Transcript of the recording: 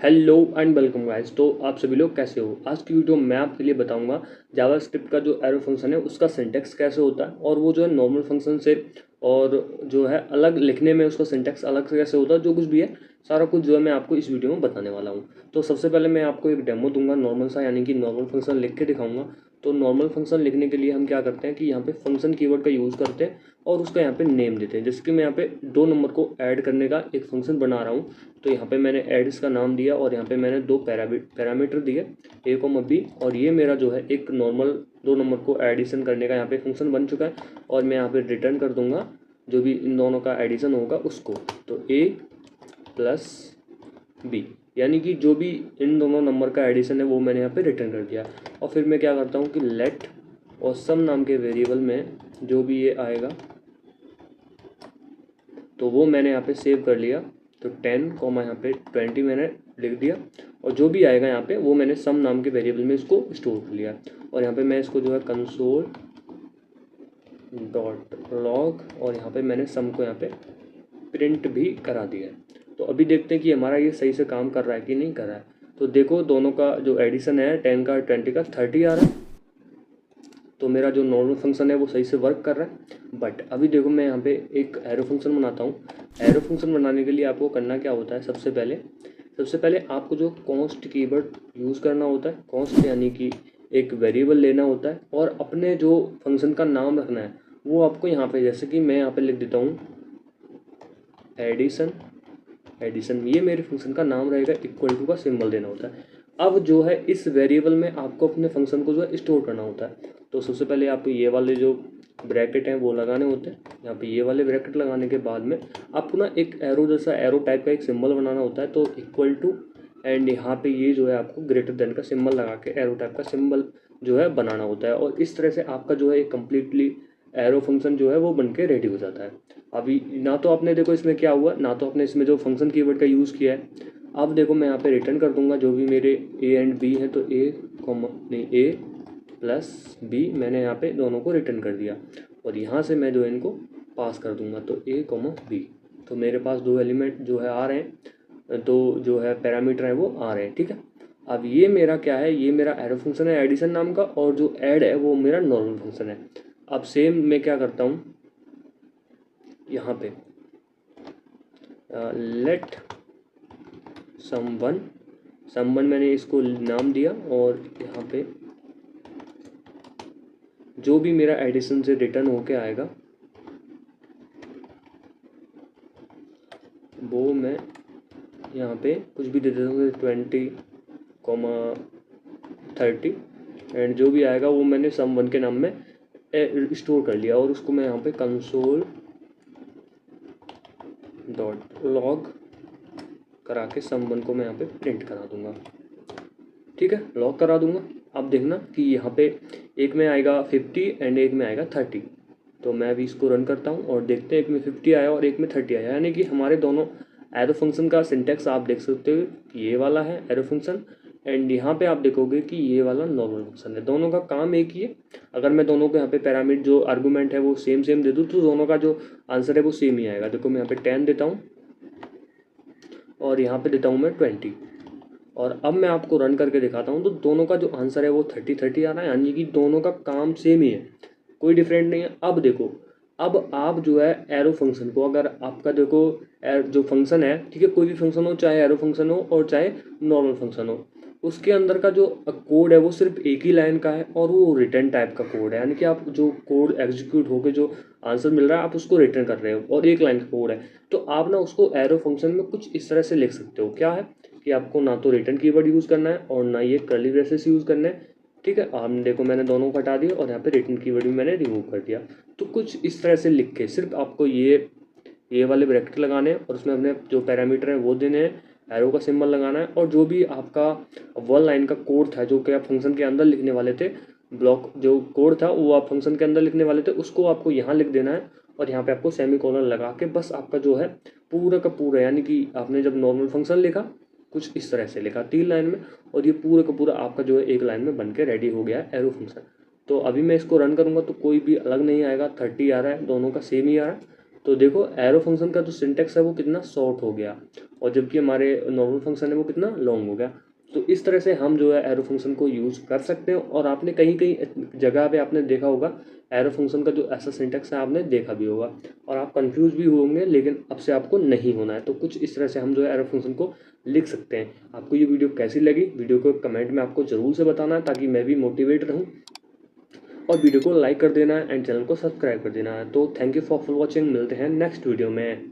Hello and welcome guys. तो आप सभी लोग कैसे हो। आज की वीडियो में मैं आपके लिए बताऊंगा जावास्क्रिप्ट का जो एरो फंक्शन है उसका सिंटैक्स कैसे होता है और वो जो है नॉर्मल फंक्शन से और जो है अलग लिखने में उसका सिंटैक्स अलग से कैसे होता है, जो कुछ भी है सारा कुछ जो है मैं आपको इस वीडियो में बताने वाला हूँ। तो सबसे पहले मैं आपको एक डेमो दूंगा नॉर्मल सा, यानी कि नॉर्मल फंक्शन लिख के दिखाऊंगा। तो नॉर्मल फंक्शन लिखने के लिए हम क्या करते हैं कि यहाँ पे फंक्शन कीवर्ड का यूज़ करते हैं और उसका यहाँ पे नेम देते हैं। जैसे कि मैं यहाँ पे 2 नंबर को ऐड करने का एक फंक्शन बना रहा हूँ, तो यहाँ पे मैंने एड्स का नाम दिया और यहाँ पे मैंने 2 पैरामीटर दिए ए को बी, और ये मेरा जो है एक नॉर्मल 2 नंबर को एडिशन करने का यहाँ पे फंक्शन बन चुका है। और मैं यहाँ पे रिटर्न कर दूंगा जो भी इन दोनों का एडिशन होगा उसको, तो ए प्लस बी, यानी कि जो भी इन दोनों नंबर का एडिशन है वो मैंने यहाँ पे रिटर्न कर दिया। और फिर मैं क्या करता हूँ कि लेट और सम नाम के वेरिएबल में जो भी ये आएगा तो वो मैंने यहाँ पे सेव कर लिया। तो 10 कॉमा यहाँ पे 20 मैंने लिख दिया, और जो भी आएगा यहाँ पे वो मैंने सम नाम के वेरिएबल में इसको स्टोर कर लिया। और यहाँ पे मैं इसको जो है कंसोल डॉट लॉग, और यहाँ पे मैंने सम को यहाँ पे प्रिंट भी करा दिया है। तो अभी देखते हैं कि हमारा ये सही से काम कर रहा है कि नहीं कर रहा है। तो देखो दोनों का जो एडिशन है 10 का 20 का 30 आ रहा है, तो मेरा जो नॉर्मल फंक्शन है वो सही से वर्क कर रहा है। बट अभी देखो मैं यहाँ पे एक एरो फंक्शन बनाता हूँ। एरो फंक्शन बनाने के लिए आपको करना क्या होता है, सबसे पहले आपको जो कॉन्स्ट कीवर्ड यूज़ करना होता है। कॉन्स्ट यानी कि एक वेरिएबल लेना होता है और अपने जो फंक्शन का नाम रखना है वो आपको यहाँ पे, जैसे कि मैं यहाँ पे लिख देता हूँ एडिशन। ये मेरे फंक्शन का नाम रहेगा, इक्वल टू का सिंबल देना होता है। अब जो है इस वेरिएबल में आपको अपने फंक्शन को जो है स्टोर करना होता है। तो सबसे पहले आपको ये वाले जो ब्रैकेट हैं वो लगाने होते हैं। यहाँ पे ये वाले ब्रैकेट लगाने के बाद में आपको ना एक एरो जैसा एरो टाइप का एक सिंबल बनाना होता है। तो इक्वल टू एंड यहाँ पे ये जो है आपको ग्रेटर देन का सिंबल लगा के एरो टाइप का सिंबल जो है बनाना होता है। और इस तरह से आपका जो है एक कम्प्लीटली एरो फंक्शन जो है वो बन के रेडी हो जाता है। अभी ना तो आपने देखो इसमें क्या हुआ, ना तो आपने इसमें जो फंक्शन कीवर्ड का यूज़ किया है। अब देखो मैं यहाँ पे रिटर्न कर दूंगा जो भी मेरे ए एंड बी है, तो ए कॉमा नहीं ए प्लस बी मैंने यहाँ पे दोनों को रिटर्न कर दिया। और यहाँ से मैं जो है इनको पास कर दूंगा, तो ए कॉमा बी। तो मेरे पास 2 एलिमेंट जो है आ रहे हैं, तो जो है पैरामीटर है वो आ रहे हैं, ठीक है। अब ये मेरा क्या है, ये मेरा एरो फंक्शन है एडिशन नाम का, और जो ऐड है वो मेरा नॉर्मल फंक्शन है। अब सेम मैं क्या करता हूँ यहाँ पे लेट समवन मैंने इसको नाम दिया, और यहाँ पे जो भी मेरा एडिशन से रिटर्न होके आएगा वो मैं यहाँ पे कुछ भी दे देता हूँ, 20, 30, एंड जो भी आएगा वो मैंने सम1 के नाम में स्टोर कर लिया। और उसको मैं यहाँ पे कंसोल डॉट लॉग करा के सम1 को मैं यहाँ पे प्रिंट करा दूंगा, ठीक है, लॉग करा दूंगा। अब देखना कि यहाँ पे एक में आएगा 50 एंड एक में आएगा 30। तो मैं अभी इसको रन करता हूँ और देखते हैं एक में 50 आया और एक में 30 आया, यानी कि हमारे दोनों एरो फंक्शन का सिंटैक्स आप देख सकते हो कि ये वाला है एरो फंक्शन, एंड यहाँ पे आप देखोगे कि ये वाला नॉर्मल फंक्शन है। दोनों का काम एक ही है। अगर मैं दोनों को यहाँ पे पैरामीटर जो आर्गूमेंट है वो सेम दे दूँ तो दोनों का जो आंसर है वो सेम ही आएगा। देखो मैं यहाँ पे 10 देता हूँ और यहाँ पे देता हूँ मैं 20, और अब मैं आपको रन करके दिखाता हूँ तो दोनों का जो आंसर है वो 30 आ रहा है, यानी कि दोनों का काम सेम ही है, कोई डिफरेंट नहीं है। अब देखो, अब आप जो है एरो फंक्शन को, अगर आपका देखो जो फंक्शन है, ठीक है, कोई भी फंक्शन हो, चाहे एरो फंक्शन हो और चाहे नॉर्मल फंक्शन हो, उसके अंदर का जो कोड है वो सिर्फ एक ही लाइन का है और वो रिटर्न टाइप का कोड है, यानी कि आप जो कोड एग्जीक्यूट होकर जो आंसर मिल रहा है आप उसको रिटर्न कर रहे हो और एक लाइन का कोड है। तो आप ना उसको एरो फंक्शन में कुछ इस तरह से लिख सकते हो, क्या है कि आपको ना तो रिटर्न कीवर्ड यूज़ करना है और ना ये कर्ली ब्रेसेस यूज़ करना है, ठीक है। आपने देखो मैंने दोनों को हटा दिया और यहाँ पे रिटर्न कीवर्ड भी मैंने रिमूव कर दिया। तो कुछ इस तरह से लिख के सिर्फ आपको ये वाले ब्रैकेट लगाने हैं और उसमें अपने जो पैरामीटर हैं वो देने हैं, एरो का सिंबल लगाना है, और जो भी आपका 1 लाइन का कोड था जो कि आप फंक्शन के अंदर लिखने वाले थे, ब्लॉक जो कोड था वो आप फंक्शन के अंदर लिखने वाले थे, उसको आपको यहाँ लिख देना है। और यहाँ पे आपको सेमी कोलन लगा के बस आपका जो है पूरा का पूरा, यानी कि आपने जब नॉर्मल फंक्शन लिखा कुछ इस तरह से लिखा 3 लाइन में, और ये पूरा का पूरा आपका जो है एक लाइन में बन के रेडी हो गया है एरो फंक्शन। तो अभी मैं इसको रन करूँगा तो कोई भी अलग नहीं आएगा, 30 आ रहा है, दोनों का सेम ही आ रहा है। तो देखो एरो फंक्शन का जो सिंटेक्स है वो कितना शॉर्ट हो गया, और जबकि हमारे नॉर्मल फंक्शन है वो कितना लॉन्ग हो गया। तो इस तरह से हम जो है एरो फंक्शन को यूज़ कर सकते हैं। और आपने कहीं कहीं जगह पे आपने देखा होगा एरो फंक्शन का जो ऐसा सिंटेक्स है आपने देखा भी होगा, और आप कंफ्यूज भी होंगे, लेकिन अब से आपको नहीं होना है। तो कुछ इस तरह से हम जो है एरो फंक्शन को लिख सकते हैं। आपको ये वीडियो कैसी लगी, वीडियो को कमेंट में आपको ज़रूर से बताना है, ताकि मैं भी मोटिवेट रहूँ। और वीडियो को लाइक कर देना है एंड चैनल को सब्सक्राइब कर देना है। तो थैंक यू फॉर वॉचिंग, मिलते हैं नेक्स्ट वीडियो में।